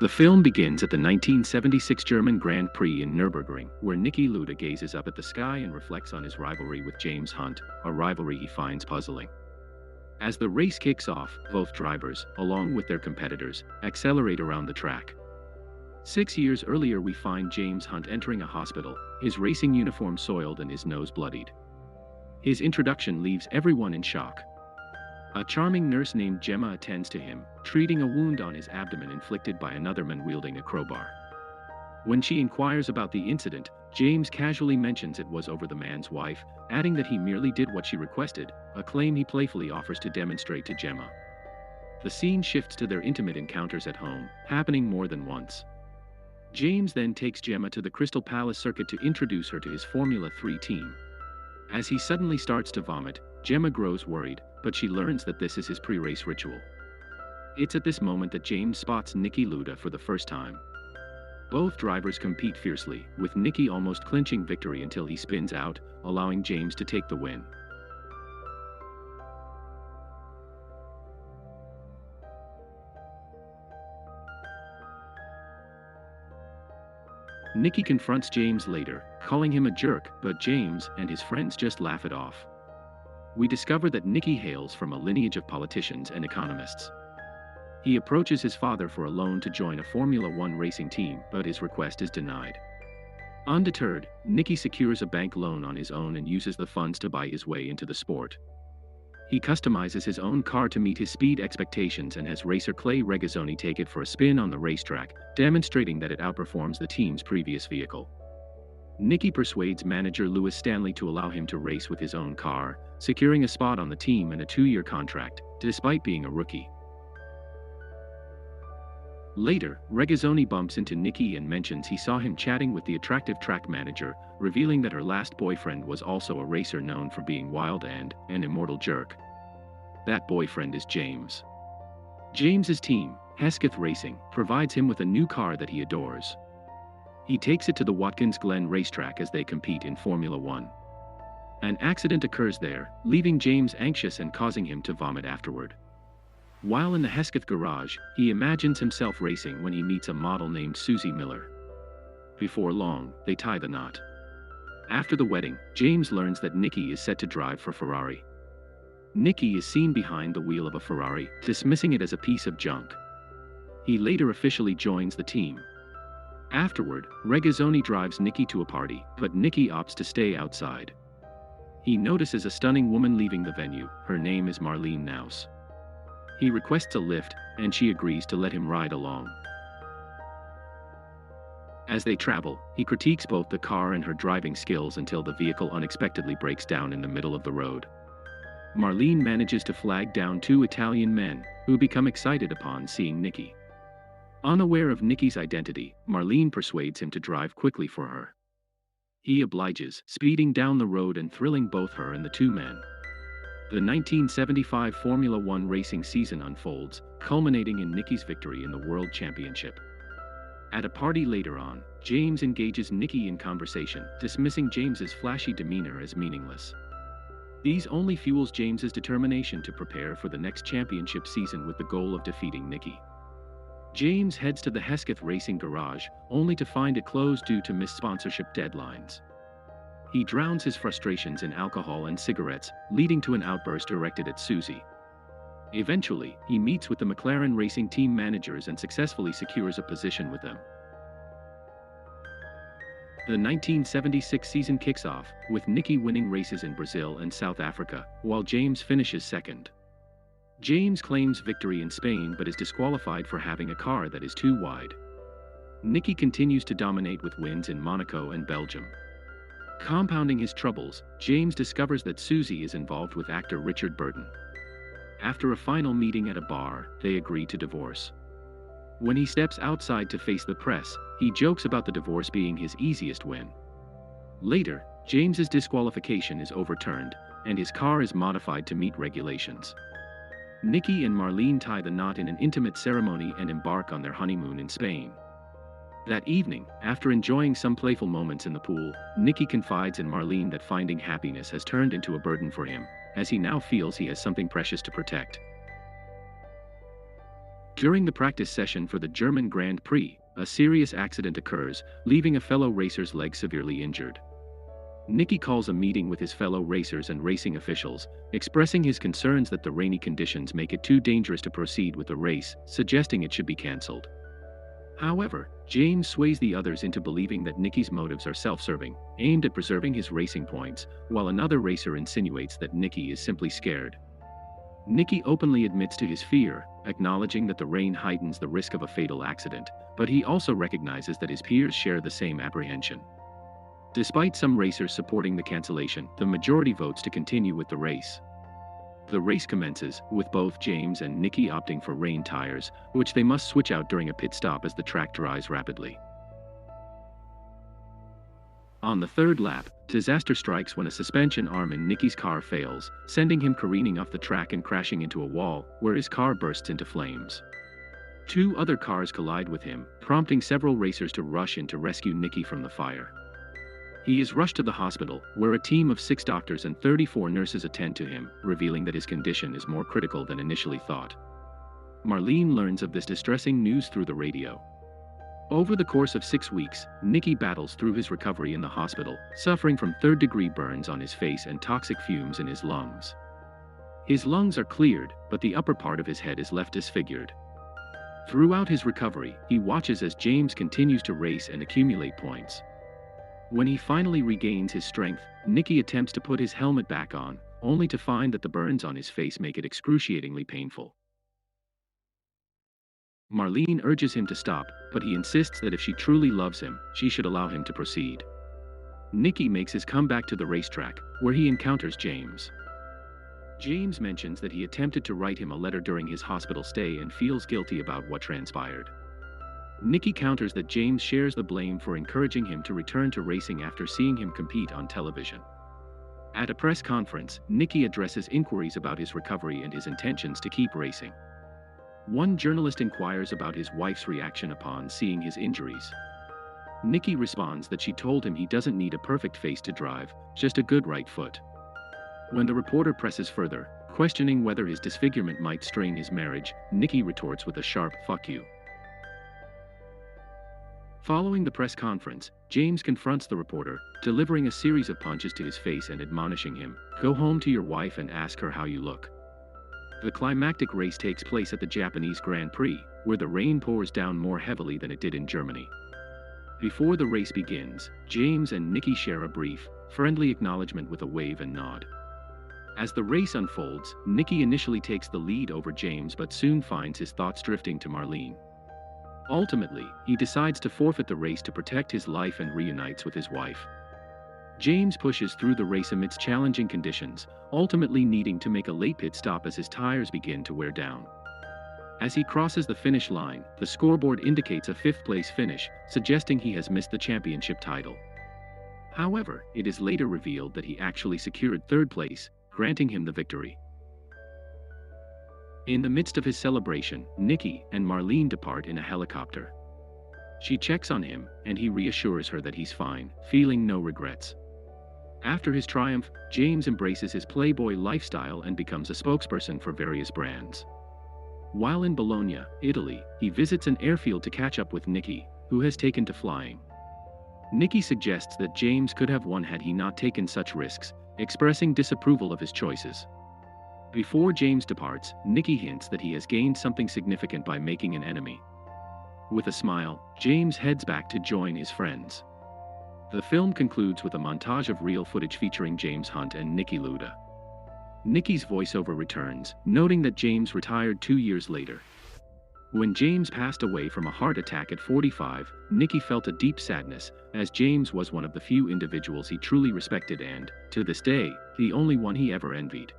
The film begins at the 1976 German Grand Prix in Nürburgring, where Niki Lauda gazes up at the sky and reflects on his rivalry with James Hunt, a rivalry he finds puzzling. As the race kicks off, both drivers, along with their competitors, accelerate around the track. 6 years earlier we find James Hunt entering a hospital, his racing uniform soiled and his nose bloodied. His introduction leaves everyone in shock. A charming nurse named Gemma attends to him, treating a wound on his abdomen inflicted by another man wielding a crowbar. When she inquires about the incident, James casually mentions it was over the man's wife, adding that he merely did what she requested, a claim he playfully offers to demonstrate to Gemma. The scene shifts to their intimate encounters at home, happening more than once. James then takes Gemma to the Crystal Palace circuit to introduce her to his Formula 3 team. As he suddenly starts to vomit, Gemma grows worried, but she learns that this is his pre-race ritual. It's at this moment that James spots Niki Lauda for the first time. Both drivers compete fiercely, with Niki almost clinching victory until he spins out, allowing James to take the win. Niki confronts James later, calling him a jerk, but James and his friends just laugh it off. We discover that Niki hails from a lineage of politicians and economists. He approaches his father for a loan to join a Formula One racing team, but his request is denied. Undeterred, Niki secures a bank loan on his own and uses the funds to buy his way into the sport. He customizes his own car to meet his speed expectations and has racer Clay Regazzoni take it for a spin on the racetrack, demonstrating that it outperforms the team's previous vehicle. Niki persuades manager Lewis Stanley to allow him to race with his own car, securing a spot on the team and a 2-year contract, despite being a rookie. Later, Regazzoni bumps into Niki and mentions he saw him chatting with the attractive track manager, revealing that her last boyfriend was also a racer known for being wild and an immortal jerk. That boyfriend is James. James's team, Hesketh Racing, provides him with a new car that he adores. He takes it to the Watkins Glen racetrack as they compete in Formula One. An accident occurs there, leaving James anxious and causing him to vomit afterward. While in the Hesketh garage, he imagines himself racing when he meets a model named Susie Miller. Before long, they tie the knot. After the wedding, James learns that Niki is set to drive for Ferrari. Niki is seen behind the wheel of a Ferrari, dismissing it as a piece of junk. He later officially joins the team. Afterward, Regazzoni drives Niki to a party, but Niki opts to stay outside. He notices a stunning woman leaving the venue. Her name is Marlene Naus. He requests a lift, and she agrees to let him ride along. As they travel, he critiques both the car and her driving skills until the vehicle unexpectedly breaks down in the middle of the road. Marlene manages to flag down 2 Italian men, who become excited upon seeing Niki. Unaware of Niki's identity, Marlene persuades him to drive quickly for her. He obliges, speeding down the road and thrilling both her and the 2 men. The 1975 Formula One racing season unfolds, culminating in Niki's victory in the World Championship. At a party later on, James engages Niki in conversation, dismissing James's flashy demeanor as meaningless. These only fuels James's determination to prepare for the next championship season with the goal of defeating Niki. James heads to the Hesketh Racing garage, only to find it closed due to missed sponsorship deadlines. He drowns his frustrations in alcohol and cigarettes, leading to an outburst directed at Susie. Eventually, he meets with the McLaren Racing team managers and successfully secures a position with them. The 1976 season kicks off, with Niki winning races in Brazil and South Africa, while James finishes second. James claims victory in Spain but is disqualified for having a car that is too wide. Niki continues to dominate with wins in Monaco and Belgium. Compounding his troubles, James discovers that Susie is involved with actor Richard Burton. After a final meeting at a bar, they agree to divorce. When he steps outside to face the press, he jokes about the divorce being his easiest win. Later, James's disqualification is overturned, and his car is modified to meet regulations. Niki and Marlene tie the knot in an intimate ceremony and embark on their honeymoon in Spain. That evening, after enjoying some playful moments in the pool, Niki confides in Marlene that finding happiness has turned into a burden for him, as he now feels he has something precious to protect. During the practice session for the German Grand Prix, a serious accident occurs, leaving a fellow racer's leg severely injured. Nicky calls a meeting with his fellow racers and racing officials, expressing his concerns that the rainy conditions make it too dangerous to proceed with the race, suggesting it should be cancelled. However, James sways the others into believing that Nicky's motives are self-serving, aimed at preserving his racing points, while another racer insinuates that Nicky is simply scared. Nicky openly admits to his fear, acknowledging that the rain heightens the risk of a fatal accident, but he also recognizes that his peers share the same apprehension. Despite some racers supporting the cancellation, the majority votes to continue with the race. The race commences, with both James and Nicky opting for rain tires, which they must switch out during a pit stop as the track dries rapidly. On the third lap, disaster strikes when a suspension arm in Nicky's car fails, sending him careening off the track and crashing into a wall, where his car bursts into flames. Two other cars collide with him, prompting several racers to rush in to rescue Nicky from the fire. He is rushed to the hospital, where a team of 6 doctors and 34 nurses attend to him, revealing that his condition is more critical than initially thought. Marlene learns of this distressing news through the radio. Over the course of 6 weeks, Nicky battles through his recovery in the hospital, suffering from third-degree burns on his face and toxic fumes in his lungs. His lungs are cleared, but the upper part of his head is left disfigured. Throughout his recovery, he watches as James continues to race and accumulate points. When he finally regains his strength, Nicky attempts to put his helmet back on, only to find that the burns on his face make it excruciatingly painful. Marlene urges him to stop, but he insists that if she truly loves him, she should allow him to proceed. Nicky makes his comeback to the racetrack, where he encounters James. James mentions that he attempted to write him a letter during his hospital stay and feels guilty about what transpired. Nicky counters that James shares the blame for encouraging him to return to racing after seeing him compete on television. At a press conference, Nicky addresses inquiries about his recovery and his intentions to keep racing. One journalist inquires about his wife's reaction upon seeing his injuries. Nicky responds that she told him he doesn't need a perfect face to drive, just a good right foot. When the reporter presses further, questioning whether his disfigurement might strain his marriage, Nicky retorts with a sharp "fuck you." Following the press conference, James confronts the reporter, delivering a series of punches to his face and admonishing him, "Go home to your wife and ask her how you look." The climactic race takes place at the Japanese Grand Prix, where the rain pours down more heavily than it did in Germany. Before the race begins, James and Nicky share a brief, friendly acknowledgement with a wave and nod. As the race unfolds, Nicky initially takes the lead over James but soon finds his thoughts drifting to Marlene. Ultimately, he decides to forfeit the race to protect his life and reunites with his wife. James pushes through the race amidst challenging conditions, ultimately needing to make a late pit stop as his tires begin to wear down. As he crosses the finish line, the scoreboard indicates a 5th-place finish, suggesting he has missed the championship title. However, it is later revealed that he actually secured 3rd place, granting him the victory. In the midst of his celebration, Nicky and Marlene depart in a helicopter. She checks on him, and he reassures her that he's fine, feeling no regrets. After his triumph, James embraces his playboy lifestyle and becomes a spokesperson for various brands. While in Bologna, Italy, he visits an airfield to catch up with Nicky, who has taken to flying. Nicky suggests that James could have won had he not taken such risks, expressing disapproval of his choices. Before James departs, Nicky hints that he has gained something significant by making an enemy. With a smile, James heads back to join his friends. The film concludes with a montage of real footage featuring James Hunt and Nicky Lauda. Nicky's voiceover returns, noting that James retired 2 years later. When James passed away from a heart attack at 45, Nicky felt a deep sadness, as James was one of the few individuals he truly respected and, to this day, the only one he ever envied.